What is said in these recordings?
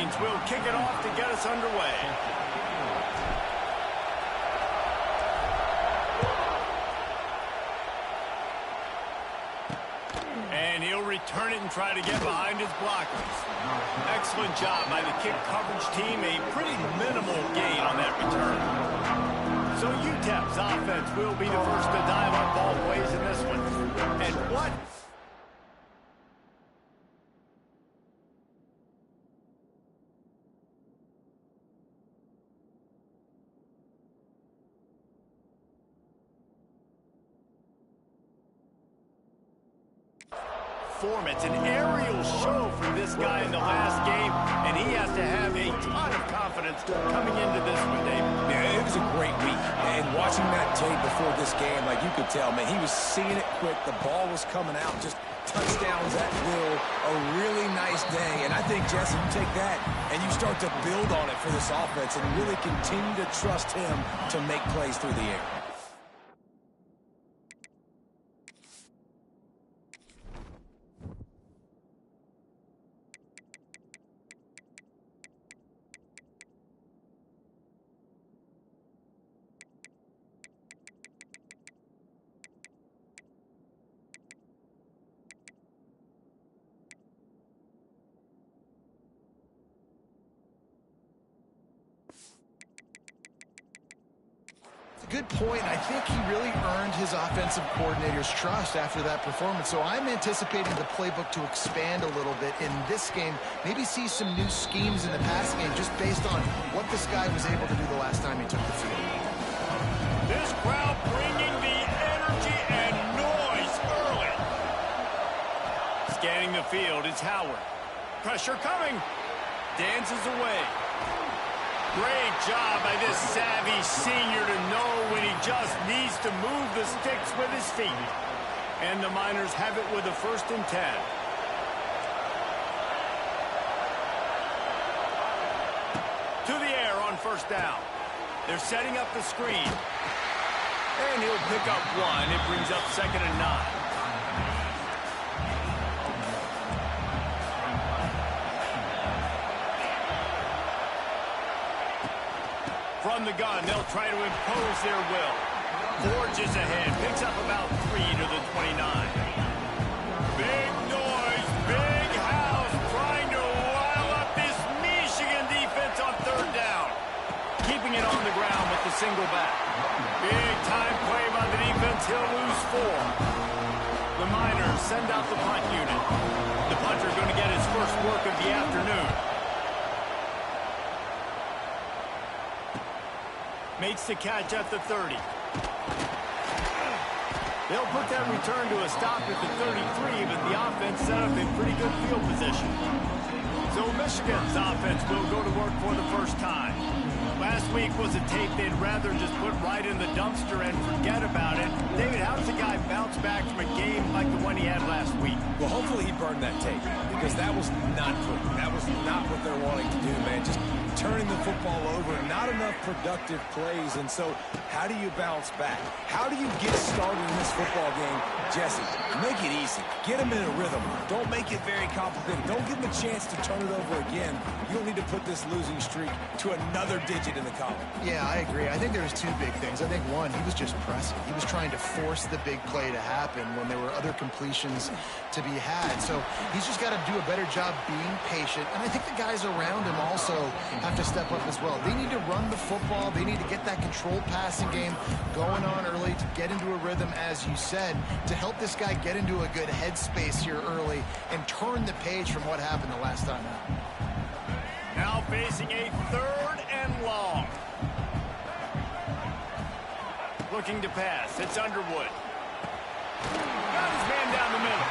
Wolverines will kick it off to get us underway. And he'll return it and try to get behind his blockers. Excellent job by the kick coverage team. A pretty minimal gain on that return. So UTEP's offense will be the first to dive up ball plays in this one. And what? It's an aerial show from this guy in the last game, and he has to have a ton of confidence coming into this one, Dave. Yeah, it was a great week, and watching that tape before this game, like you could tell, man, he was seeing it quick. The ball was coming out, just touchdowns at will. A really nice day, and I think, Jesse, you take that and you start to build on it for this offense and really continue to trust him to make plays through the air. Good point. I think he really earned his offensive coordinator's trust after that performance. So I'm anticipating the playbook to expand a little bit in this game. Maybe see some new schemes in the passing game just based on what this guy was able to do the last time he took the field. This crowd bringing the energy and noise early. Scanning the field, it's Howard. Pressure coming. Dances away. Great job by this savvy senior to know when he just needs to move the sticks with his feet. And the Miners have it with a 1st and 10. To the air on 1st down. They're setting up the screen. And he'll pick up 1. It brings up 2nd and 9. From the gun, they'll try to impose their will. Forges ahead, picks up about 3 to the 29. Big noise, big house, trying to rile up this Michigan defense on 3rd down. Keeping it on the ground with the single back. Big time play by the defense, he'll lose 4. The Miners send out the punt unit. The punter going to get his first work of the afternoon. Makes the catch at the 30. They'll put that return to a stop at the 33, but the offense set up in pretty good field position. So Michigan's offense will go to work for the first time. Last week was a tape they'd rather just put right in the dumpster and forget about it. David, how does a guy bounce back from a game like the one he had last week? Well, hopefully he burned that tape, because that was not good. That was not what they're wanting to do, man. Just turning the football over, not enough productive plays. And so how do you bounce back? How do you get started in this football game? Jesse, make it easy. Get him in a rhythm. Don't make it very complicated. Don't give him a chance to turn it over again. You don't need to put this losing streak to another digit in the column. Yeah, I agree. I think there's 2 big things. I think one, he was just pressing. He was trying to force the big play to happen when there were other completions to be had. So he's just got to do a better job being patient. And I think the guys around him also have to step up as well. They need to run the football. They need to get that controlled passing game going on early to get into a rhythm, as you said, to help this guy get into a good headspace here early and turn the page from what happened the last time out. Now facing a 3rd and long. Looking to pass. It's Underwood. Got his man down the middle.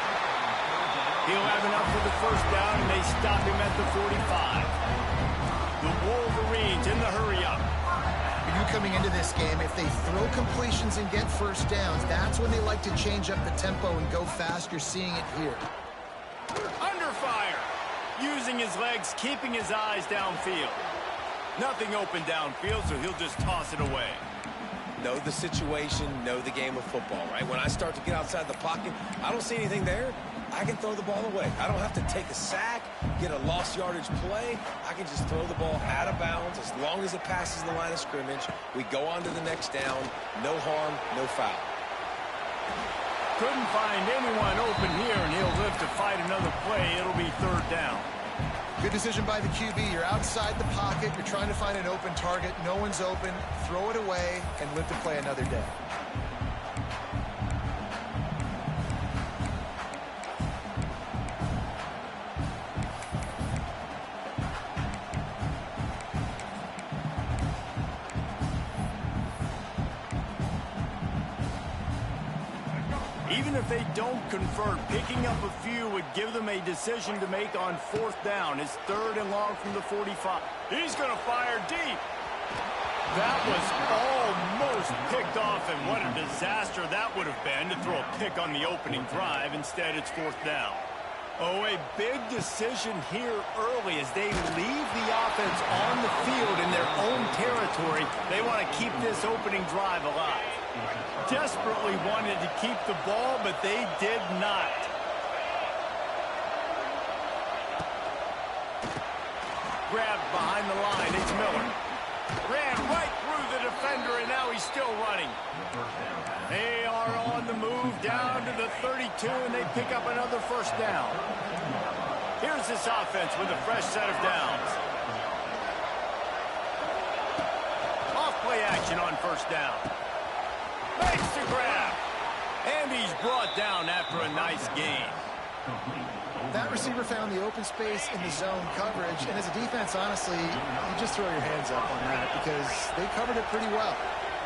He'll have enough for the 1st down, and they stop him at the 45. The Wolverines in the hurry-up. You coming into this game, if they throw completions and get 1st downs, that's when they like to change up the tempo and go fast. You're seeing it here. Under fire. Using his legs, keeping his eyes downfield. Nothing open downfield, so he'll just toss it away. Know the situation, know the game of football, right? When I start to get outside the pocket, I don't see anything there. I can throw the ball away. I don't have to take a sack, get a lost yardage play. I can just throw the ball out of bounds as long as it passes the line of scrimmage. We go on to the next down. No harm, no foul. Couldn't find anyone open here, and he'll live to fight another play. It'll be third down. Good decision by the QB. You're outside the pocket. You're trying to find an open target. No one's open. Throw it away and live to play another day. Even if they don't convert, picking up a few would give them a decision to make on fourth down. It's third and long from the 45. He's going to fire deep. That was almost picked off, and what a disaster that would have been to throw a pick on the opening drive. Instead, it's fourth down. Oh, a big decision here early as they leave the offense on the field in their own territory. They want to keep this opening drive alive. Desperately wanted to keep the ball, but they did not. Grabbed behind the line. It's Miller. Ran right through the defender, and now he's still running. They are on the move down to the 32, and they pick up another first down. Here's this offense with a fresh set of downs. Off-play action on first down. Makes the grab. And he's brought down after a nice gain. That receiver found the open space in the zone coverage, and as a defense, honestly, you just throw your hands up on that because they covered it pretty well.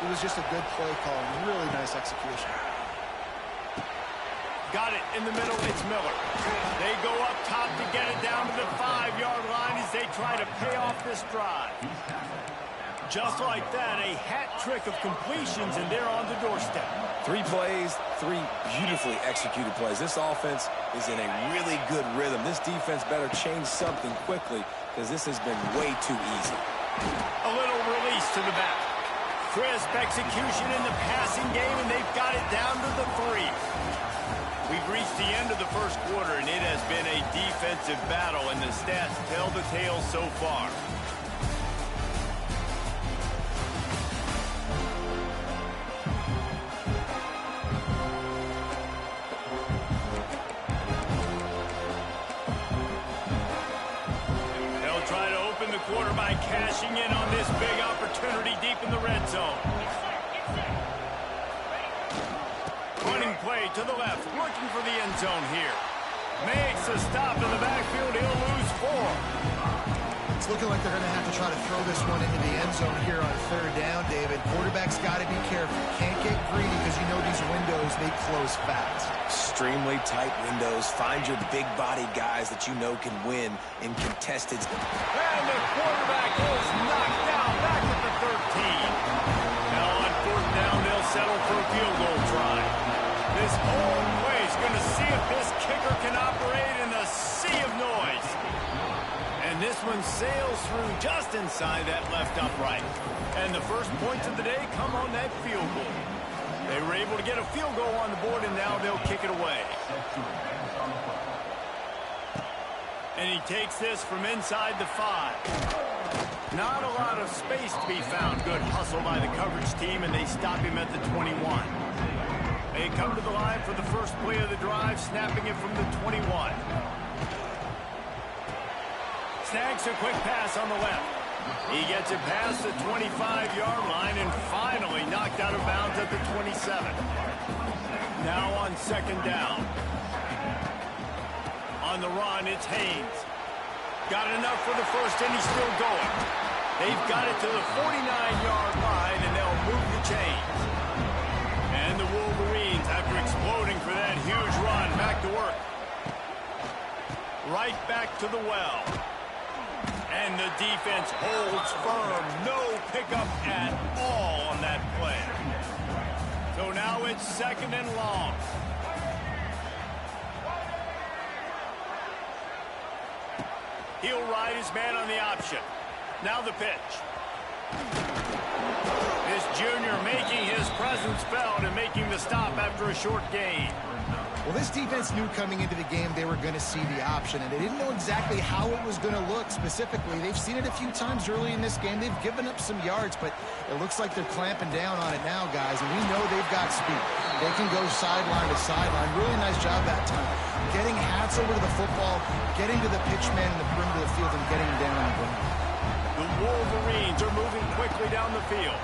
It was just a good play call, really nice execution. Got it in the middle, it's Miller. They go up top to get it down to the 5-yard line as they try to pay off this drive. Just like that, a hat trick of completions, and they're on the doorstep. 3 plays, 3 beautifully executed plays. This offense is in a really good rhythm. This defense better change something quickly because this has been way too easy. A little release to the back. Crisp execution in the passing game, and they've got it down to the 3. We've reached the end of the first quarter, and it has been a defensive battle, and the stats tell the tale so far. Quarter by cashing in on this big opportunity deep in the red zone. Running play to the left, looking for the end zone here. Makes a stop in the backfield. He'll lose 4. It's looking like they're going to have to try to throw this one into the end zone here on third down, David. Quarterback's got to be careful. Can't get greedy because you know these windows, they close fast. Extremely tight windows. Find your big-bodied guys that you know can win in contested. And the quarterback is knocked down back at the 13. Now on fourth down, they'll settle for a field goal try. This whole play is going to see if this kicker can operate in a sea of noise. And this one sails through just inside that left upright. And the first points of the day come on that field goal. They were able to get a field goal on the board, and now they'll kick it away. And he takes this from inside the 5. Not a lot of space to be found. Good hustle by the coverage team, and they stop him at the 21. They come to the line for the first play of the drive, snapping it from the 21. Snags a quick pass on the left. He gets it past the 25-yard line and finally knocked out of bounds at the 27. Now on second down. On the run, it's Haynes. Got enough for the first, and he's still going. They've got it to the 49-yard line, and they'll move the chains. And the Wolverines, after exploding for that huge run, back to work. Right back to the well. And the defense holds firm. No pickup at all on that play. So now it's second and long. He'll ride his man on the option. Now the pitch. This This junior making his presence felt and making the stop after a short gain. Well, this defense knew coming into the game they were going to see the option, and they didn't know exactly how it was going to look specifically. They've seen it a few times early in this game. They've given up some yards, but it looks like they're clamping down on it now, guys, and we know they've got speed. They can go sideline to sideline. Really nice job that time. Getting hats over to the football, getting to the pitch man in the perimeter of the field, and getting him down on the ground. The Wolverines are moving quickly down the field.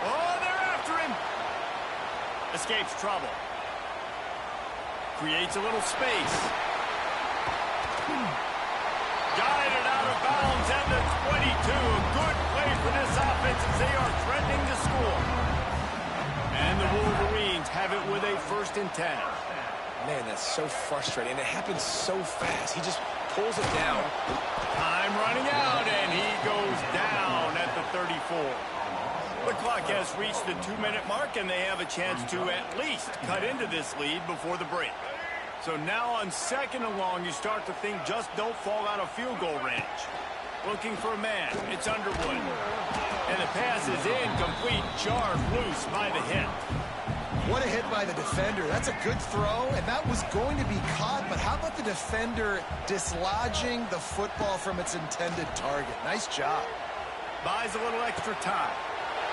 Oh, they're after him. Escapes trouble. Creates a little space. Guided out of bounds at the 22. A good play for this offense as they are threatening to score. And the Wolverines have it with a 1st and 10. Man, that's so frustrating. And it happens so fast. He just pulls it down. Time running out, and he goes down at the 34. The clock has reached the 2-minute mark, and they have a chance to at least cut into this lead before the break. So now on 2nd and long, you start to think just don't fall out of field goal range. Looking for a man. It's Underwood. And the pass is incomplete, jarred loose by the hit. What a hit by the defender. That's a good throw, and that was going to be caught, but how about the defender dislodging the football from its intended target? Nice job. Buys a little extra time.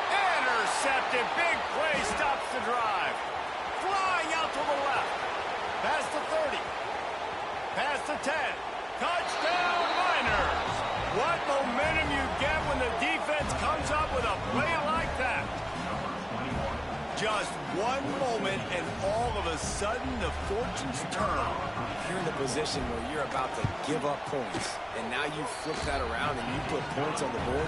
Intercepted. Big play stops the drive. Flying out to the left. Past the 30. Past the 10. Touchdown, Miners. What momentum you get when the defense comes up with a play like that. Just one moment, and all of a sudden, the fortunes turn. You're in the position where you're about to give up points, and now you flip that around and you put points on the board.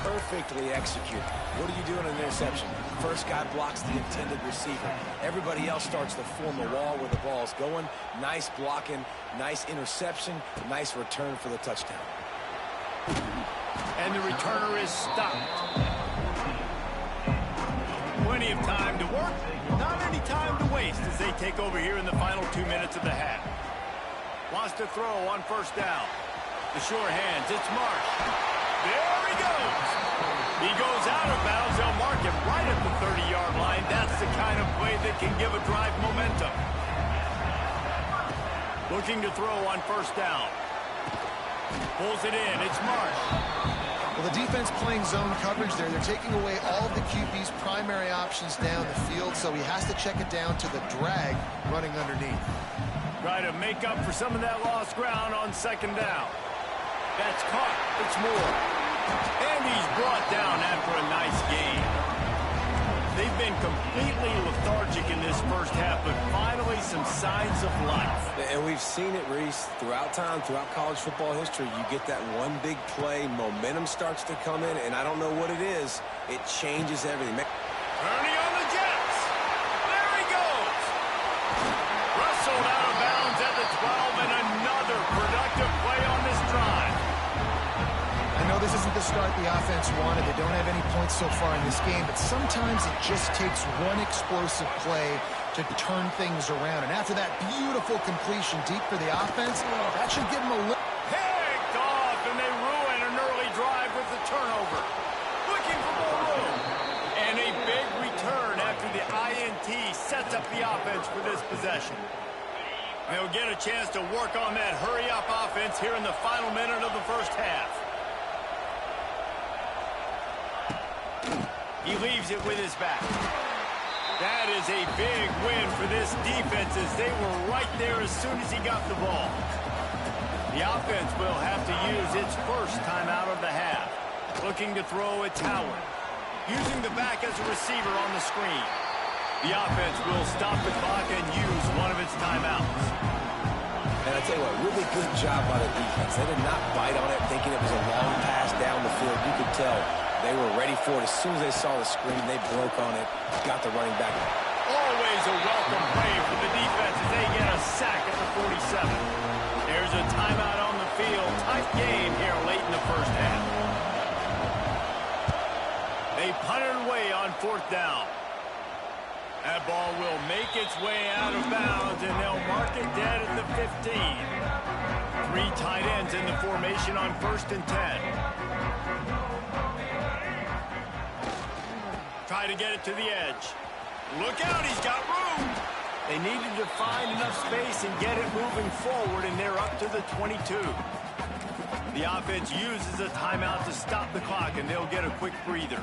Perfectly executed. What do you do in an interception? First guy blocks the intended receiver. Everybody else starts to form a wall where the ball's going. Nice blocking, nice interception, nice return for the touchdown. And the returner is stopped. Plenty of time to work, not any time to waste as they take over here in the final 2 minutes of the half. Wants to throw on 1st down. The sure hands, it's Marsh. There he goes. He goes out of bounds. They'll mark him right at the 30-yard line. That's the kind of play that can give a drive momentum. Looking to throw on 1st down. Pulls it in. It's Marsh. Well, the defense playing zone coverage there. They're taking away all of the QB's primary options down the field, so he has to check it down to the drag running underneath. Try to make up for some of that lost ground on 2nd down. That's caught. It's Moore. And he's brought down after a nice game. They've been completely lethargic in this 1st half, but finally some signs of life. And we've seen it, Reese, throughout time, throughout college football history. You get that one big play, momentum starts to come in, and I don't know what it is. It changes everything. Turning on the Jets. There he goes. Wrestled out of bounds at the 12, and another productive play on this drive. I know this isn't the start the offense wanted. They don't have any points so far in this game, but sometimes it just takes one explosive play to turn things around. And after that beautiful completion deep for the offense, that should give them a lift. Picked off, and they ruin an early drive with the turnover. Looking for more room. And a big return after the INT sets up the offense for this possession. They'll get a chance to work on that hurry-up offense here in the final minute of the 1st half. He leaves it with his back. That is a big win for this defense as they were right there as soon as he got the ball. The offense will have to use its 1st timeout of the half. Looking to throw, it's Howard. Using the back as a receiver on the screen. The offense will stop the clock and use one of its timeouts. And I tell you what, really good job by the defense. They did not bite on it thinking it was a long pass down the field. You could tell they were ready for it. As soon as they saw the screen, they broke on it, got the running back. Always a welcome play for the defense as they get a sack at the 47. There's a timeout on the field. Tight game here late in the 1st half. They punted away on 4th down. That ball will make its way out of bounds, and they'll mark it dead at the 15. 3 tight ends in the formation on 1st and 10. Try to get it to the edge. Look out, he's got room. They needed to find enough space and get it moving forward, and they're up to the 22. The offense uses a timeout to stop the clock, and they'll get a quick breather.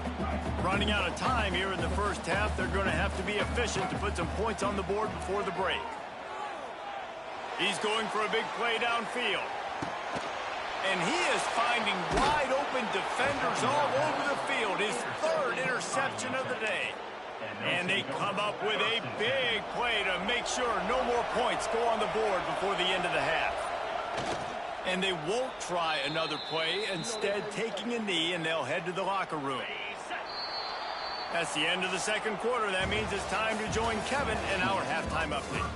Running out of time here in the first half, they're going to have to be efficient to put some points on the board before the break. He's going for a big play downfield. And he is finding wide-open defenders all over the field. His third interception of the day. And they come up with a big play to make sure no more points go on the board before the end of the half. And they won't try another play, instead taking a knee, and they'll head to the locker room. That's the end of the second quarter. That means it's time to join Kevin in our halftime update.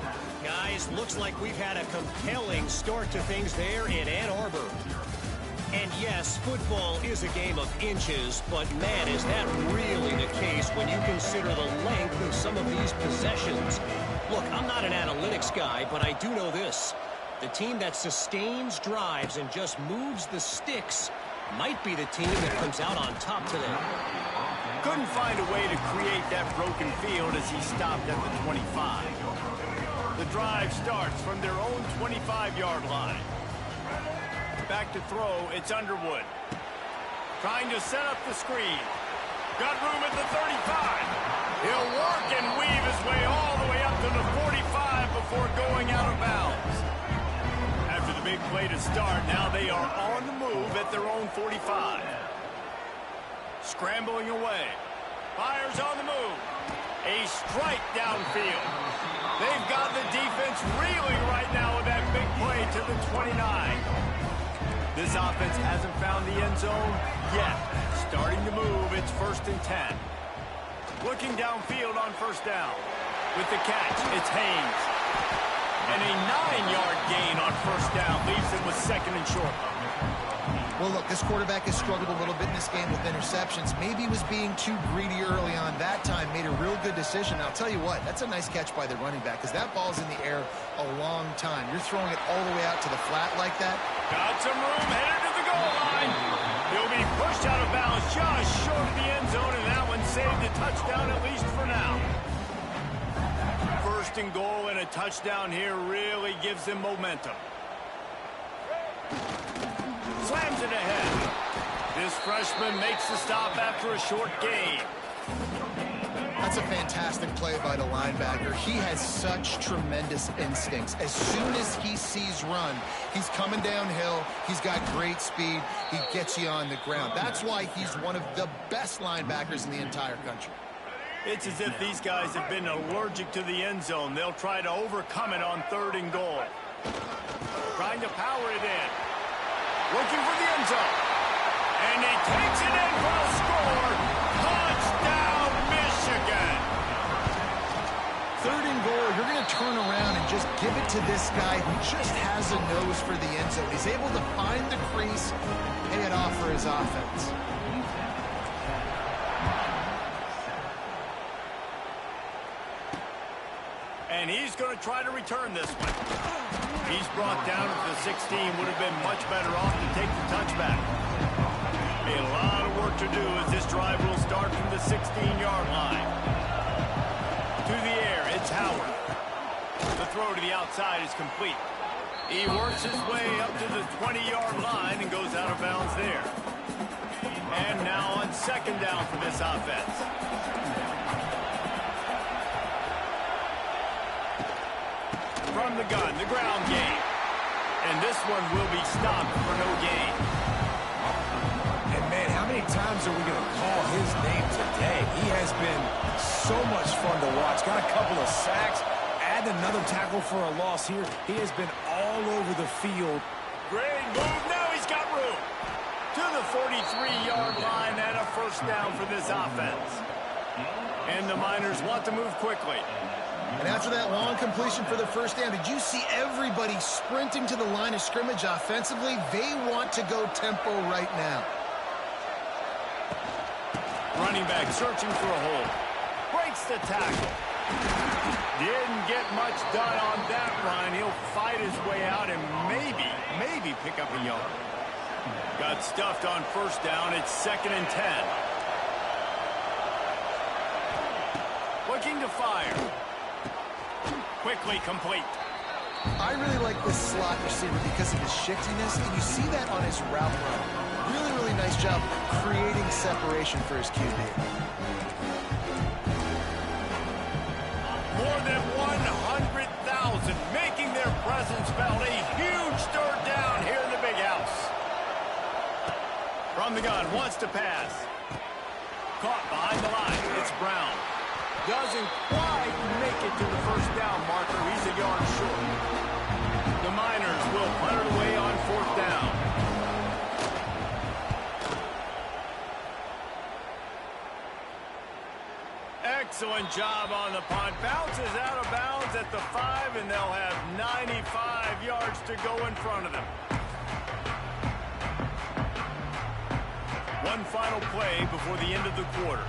Guys, looks like we've had a compelling start to things there in Ann Arbor. And yes, football is a game of inches, but man, is that really the case when you consider the length of some of these possessions. Look, I'm not an analytics guy, but I do know this. The team that sustains drives and just moves the sticks might be the team that comes out on top today. Couldn't find a way to create that broken field as he stopped at the 25. The drive starts from their own 25-yard line. Back to throw, it's Underwood. Trying to set up the screen. Got room at the 35. He'll work and weave his way all the way up to the 45 before going out of bounds. After the big play to start, now they are on the move at their own 45. Scrambling away. Fires on the move. A strike downfield. They've got the defense reeling right now with that big play to the 29. This offense hasn't found the end zone yet. Starting to move, it's 1st and 10. Looking downfield on first down. With the catch, it's Haynes. And a 9-yard gain on first down leaves him with 2nd and short. Well, look, this quarterback has struggled a little bit in this game with interceptions. Maybe he was being too greedy early on. That time made a real good decision. And I'll tell you what, that's a nice catch by the running back because that ball's in the air a long time. You're throwing it all the way out to the flat like that. Got some room, headed to the goal line. He'll be pushed out of bounds just short of the end zone, and that one saved a touchdown at least for now. 1st and goal and a touchdown here really gives them momentum. Slams it ahead. This freshman makes the stop after a short gain. That's a fantastic play by the linebacker. He has such tremendous instincts. As soon as he sees run, he's coming downhill. He's got great speed. He gets you on the ground. That's why he's one of the best linebackers in the entire country. It's as if these guys have been allergic to the end zone. They'll try to overcome it on 3rd and goal. Trying to power it in. Looking for the end zone. And he takes it in for a score. Touchdown, Michigan. 3rd and goal, you're going to turn around and just give it to this guy who just has a nose for the end zone. He's able to find the crease, pay it off for his offense. And he's going to try to return this one. He's brought down at the 16. Would have been much better off to take the touchback. A lot of work to do as this drive will start from the 16-yard line. To the air, it's Howard. The throw to the outside is complete. He works his way up to the 20-yard line and goes out of bounds there. And now on 2nd down for this offense. From the gun, the ground game. And this one will be stopped for no gain. And man, how many times are we going to call his name today? He has been so much fun to watch. Got a couple of sacks. Add another tackle for a loss here. He has been all over the field. Great move. Now he's got room. To the 43-yard line and a 1st down for this offense. And the Miners want to move quickly. And after that long completion for the 1st down, did you see everybody sprinting to the line of scrimmage offensively? They want to go tempo right now. Running back searching for a hole. Breaks the tackle. Didn't get much done on that run. He'll fight his way out and maybe pick up a yard. Got stuffed on 1st down. It's 2nd and 10. looking to fire. Quickly complete. I really like this slot receiver because of his shiftiness, and you see that on his route run. Really, really nice job creating separation for his QB. More than 100,000 making their presence felt. A huge third down here in the big house. From the gun, wants to pass. Caught behind the line. It's Brown. Doesn't quite make it to the first down marker. He's a yard short. The Miners will punt it away on fourth down. Excellent job on the punt. Bounces out of bounds at the 5, and they'll have 95 yards to go in front of them. One final play before the end of the quarter.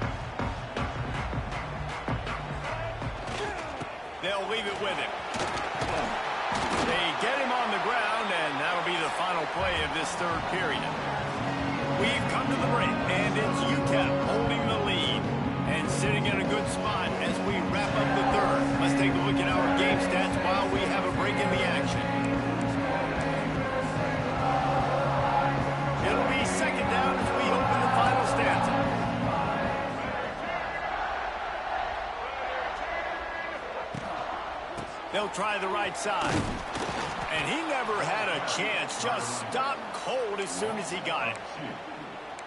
They'll leave it with him. They get him on the ground, and that'll be the final play of this third period. We've come to the break, and it's UTEP holding the lead and sitting in a good spot as we wrap up the third. Let's take a look at our game stats while we have a break in the action. It'll be second down as we open the final stanza. They'll try the right side. And he never had a chance. Just stopped cold as soon as he got it.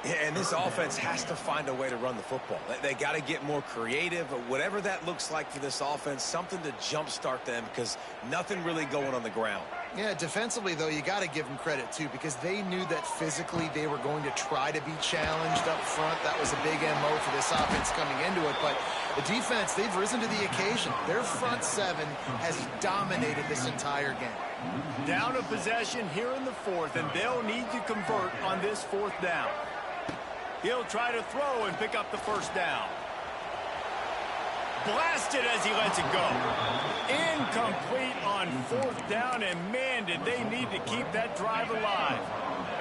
Yeah, and this offense has to find a way to run the football. They got to get more creative, whatever that looks like for this offense, something to jumpstart them because nothing really going on the ground. Yeah, defensively, though, you got to give them credit, too, because they knew that physically they were going to try to be challenged up front. That was a big MO for this offense coming into it. But the defense, they've risen to the occasion. Their front seven has dominated this entire game. Down a possession here in the fourth, and they'll need to convert on this fourth down. He'll try to throw and pick up the first down. Blasted as he lets it go. Incomplete on fourth down, and man, did they need to keep that drive alive.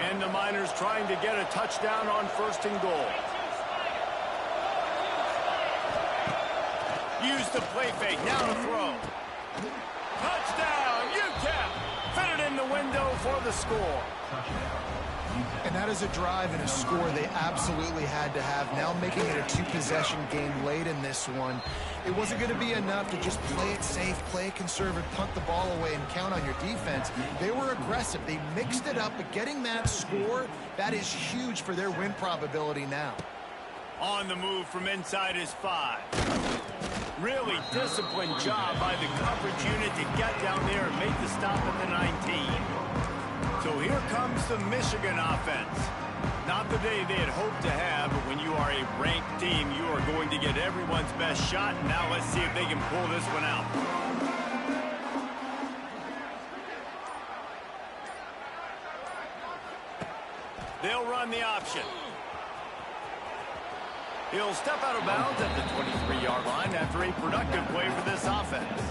And the Miners trying to get a touchdown on first and goal. Use the play fake, now to throw. Touchdown, UTEP! Fit it in the window for the score. And that is a drive and a score they absolutely had to have. Now making it a two-possession game late in this one. It wasn't going to be enough to just play it safe, play it conservative, punt the ball away, and count on your defense. They were aggressive. They mixed it up, but getting that score, that is huge for their win probability now. On the move from inside his 5. Really disciplined job by the coverage unit to get down there and make the stop at the 19. So here comes the Michigan offense. Not the day they had hoped to have, but when you are a ranked team, you are going to get everyone's best shot. Now let's see if they can pull this one out. They'll run the option. He'll step out of bounds at the 23-yard line after a productive play for this offense.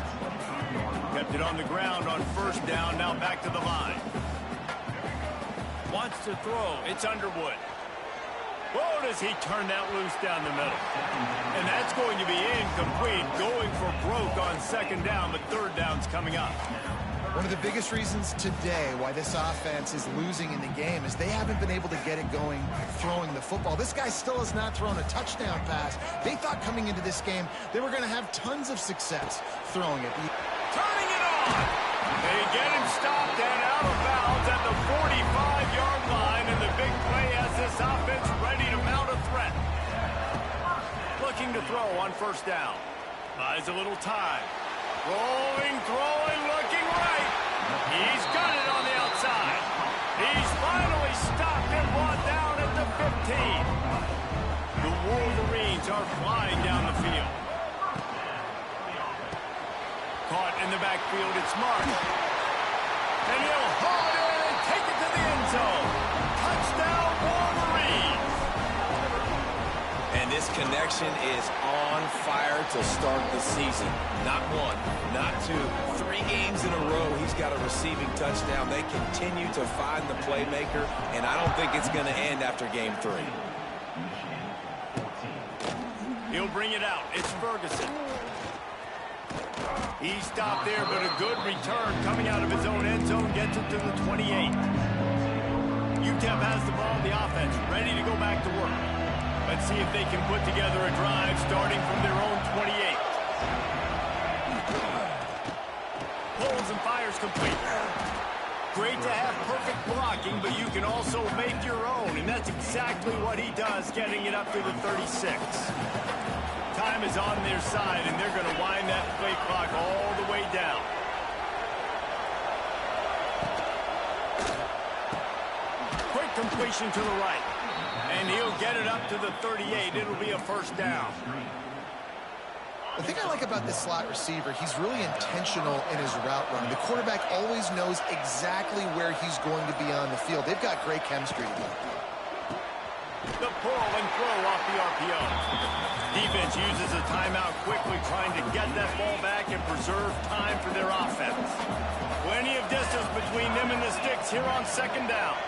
Kept it on the ground on first down, now back to the line. Wants to throw. It's Underwood. Whoa, does he turn that loose down the middle. And that's going to be incomplete. Going for broke on second down, but third down's coming up. One of the biggest reasons today why this offense is losing in the game is they haven't been able to get it going throwing the football. This guy still has not thrown a touchdown pass. They thought coming into this game they were going to have tons of success throwing it. Turning it on. They get him stopped and out of bounds at the 45-yard line, and the big play has this offense ready to mount a threat. Looking to throw on first down. Buys a little time. Rolling, throwing, looking right. He's got it on the outside. He's finally stopped and brought down at the 15. The Wolverines are flying down the field. Caught in the backfield, it's Marsh. And he'll haul it in and take it to the end zone. Touchdown, Wolverines. And this connection is on fire to start the season. Not one, not two, 3 games in a row he's got a receiving touchdown. They continue to find the playmaker, and I don't think it's going to end after game 3. He'll bring it out. It's Ferguson. He stopped there, but a good return coming out of his own end zone gets it to the 28. UTEP has the ball in the offense, ready to go back to work. Let's see if they can put together a drive starting from their own 28. Pulls and fires complete. Great to have perfect blocking, but you can also make your own, and that's exactly what he does, getting it up to the 36. Time is on their side, and they're going to wind that play clock all the way down. Quick completion to the right, and he'll get it up to the 38. It'll be a first down. The thing I like about this slot receiver, he's really intentional in his route running. The quarterback always knows exactly where he's going to be on the field. They've got great chemistry. The pull and throw off the RPO. Defense uses a timeout quickly, trying to get that ball back and preserve time for their offense. Plenty of distance between them and the sticks here on second down.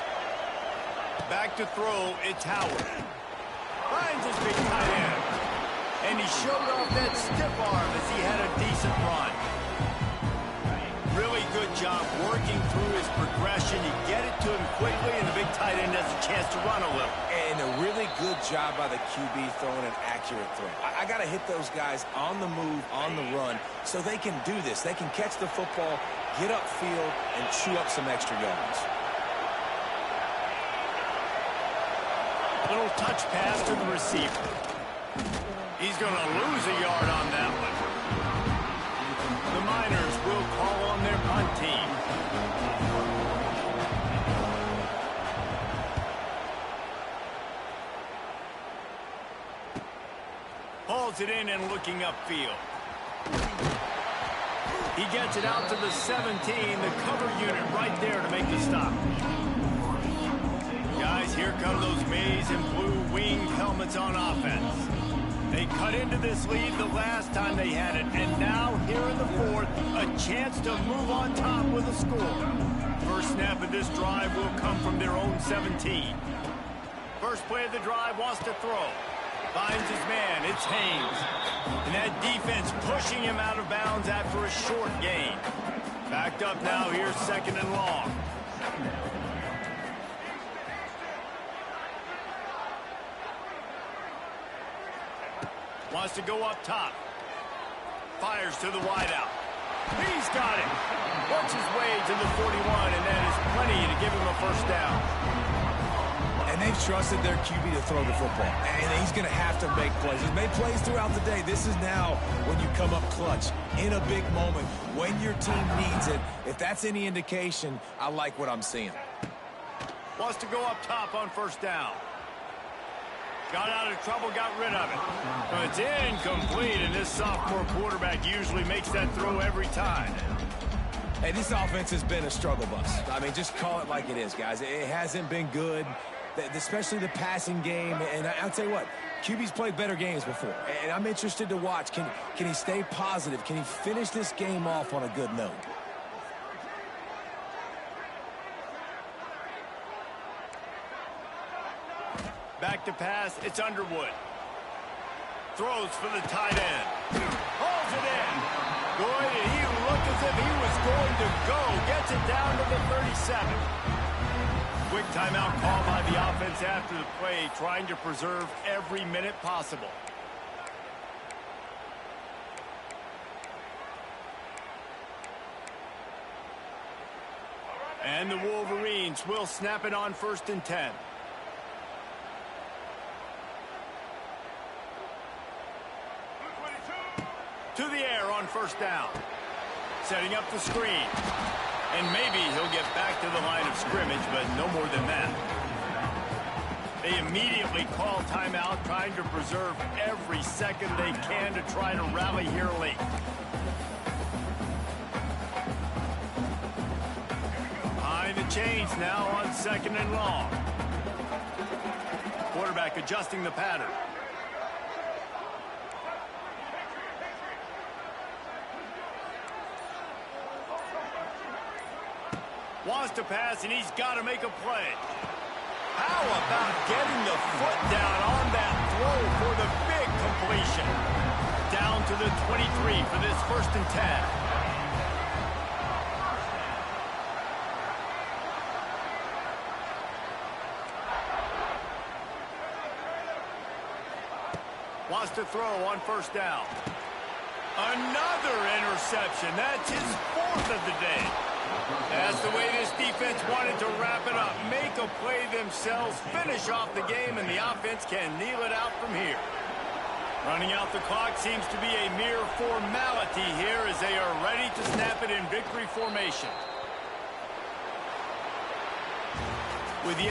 Back to throw, it's Howard. Finds his big tight end. And he showed off that stiff arm as he had a decent run. Really good job working through his progression. You get it to him quickly, and the big tight end has a chance to run a little. And a really good job by the QB throwing an accurate throw. I got to hit those guys on the move, on the run, so they can do this. They can catch the football, get upfield, and chew up some extra yards. Little touch pass to the receiver. He's going to lose a yard on that one. The Miners will call on their punt team. Hauls it in and looking upfield. He gets it out to the 17, the cover unit right there to make the stop. Guys, here come those maize and blue winged helmets on offense. They cut into this lead the last time they had it, and now here in the fourth, a chance to move on top with a score. First snap of this drive will come from their own 17. First play of the drive, wants to throw. Finds his man, it's Haynes. And that defense pushing him out of bounds after a short gain. Backed up now, here's second and long. Wants to go up top. Fires to the wideout. He's got it. Works his way to the 41, and that is plenty to give him a first down. And they've trusted their QB to throw the football. And he's going to have to make plays. He's made plays throughout the day. This is now when you come up clutch in a big moment when your team needs it. If that's any indication, I like what I'm seeing. Wants to go up top on first down. Got out of trouble, got rid of it. But it's incomplete, and this sophomore quarterback usually makes that throw every time. Hey, this offense has been a struggle bus. I mean, just call it like it is, guys. It hasn't been good, especially the passing game. And I'll tell you what, QB's played better games before. And I'm interested to watch. Can he stay positive? Can he finish this game off on a good note? Back to pass, it's Underwood. Throws for the tight end. Hauls it in. Boy, did he look as if he was going to go. Gets it down to the 37. Quick timeout call by the offense after the play, trying to preserve every minute possible. And the Wolverines will snap it on 1st and 10. To the air on first down. Setting up the screen. And maybe he'll get back to the line of scrimmage, but no more than that. They immediately call timeout, trying to preserve every second they can to try to rally here late. Behind the chains now on 2nd and long. Quarterback adjusting the pattern. Wants to pass, and he's got to make a play. How about getting the foot down on that throw for the big completion? the 23 for this 1st and 10. Wants to throw on 1st down. Another interception. That's his 4th of the day. That's the way this defense wanted to wrap it up. Make a play themselves, finish off the game, and the offense can kneel it out from here. Running out the clock seems to be a mere formality here as they are ready to snap it in victory formation. With yet